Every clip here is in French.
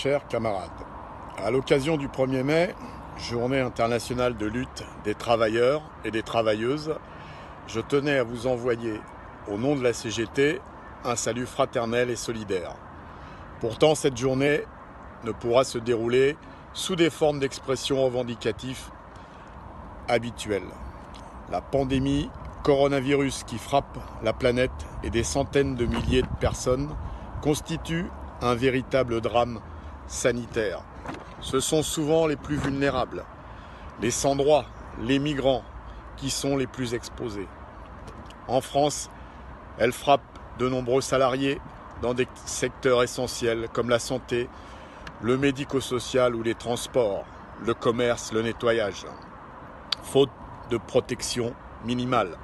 chers camarades. À l'occasion du 1er mai, journée internationale de lutte des travailleurs et des travailleuses, je tenais à vous envoyer, au nom de la CGT, un salut fraternel et solidaire. Pourtant, cette journée ne pourra se dérouler sous des formes d'expression revendicatives habituelles. La pandémie coronavirus qui frappe la planète et des centaines de milliers de personnes constitue un véritable drame sanitaire. Ce sont souvent les plus vulnérables, les sans-droit, les migrants qui sont les plus exposés. En France, elle frappe de nombreux salariés dans des secteurs essentiels comme la santé, le médico-social ou les transports, le commerce, le nettoyage. Faute de protection minimale,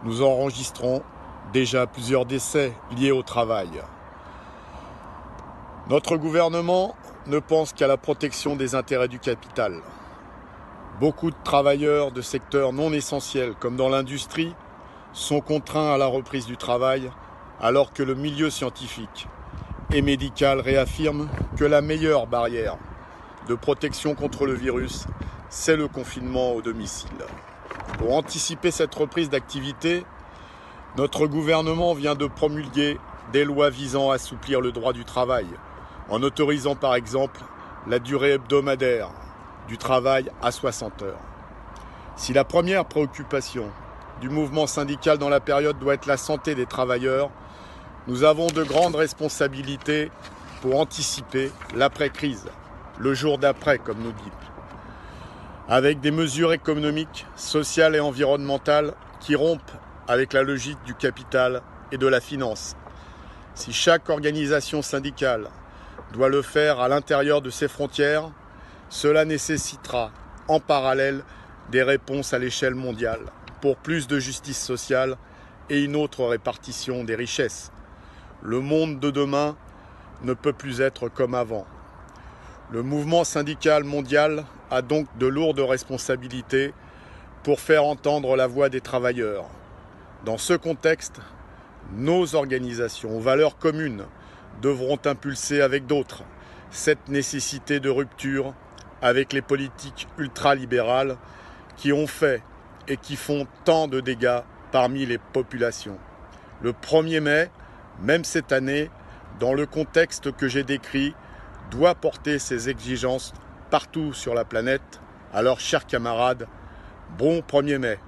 nous enregistrons déjà plusieurs décès liés au travail. Notre gouvernement ne pense qu'à la protection des intérêts du capital. Beaucoup de travailleurs de secteurs non essentiels, comme dans l'industrie, sont contraints à la reprise du travail, alors que le milieu scientifique et médical réaffirme que la meilleure barrière de protection contre le virus, c'est le confinement au domicile. Pour anticiper cette reprise d'activité, notre gouvernement vient de promulguer des lois visant à assouplir le droit du travail, en autorisant par exemple la durée hebdomadaire du travail à 60 heures. Si la première préoccupation du mouvement syndical dans la période doit être la santé des travailleurs, nous avons de grandes responsabilités pour anticiper l'après-crise, le jour d'après comme nous dit, avec des mesures économiques, sociales et environnementales qui rompent avec la logique du capital et de la finance. Si chaque organisation syndicale doit le faire à l'intérieur de ses frontières, cela nécessitera en parallèle des réponses à l'échelle mondiale pour plus de justice sociale et une autre répartition des richesses. Le monde de demain ne peut plus être comme avant. Le mouvement syndical mondial a donc de lourdes responsabilités pour faire entendre la voix des travailleurs. Dans ce contexte, nos organisations aux valeurs communes devront impulser avec d'autres cette nécessité de rupture avec les politiques ultralibérales qui ont fait et qui font tant de dégâts parmi les populations. Le 1er mai, même cette année, dans le contexte que j'ai décrit, doit porter ses exigences partout sur la planète. Alors, chers camarades, bon 1er mai.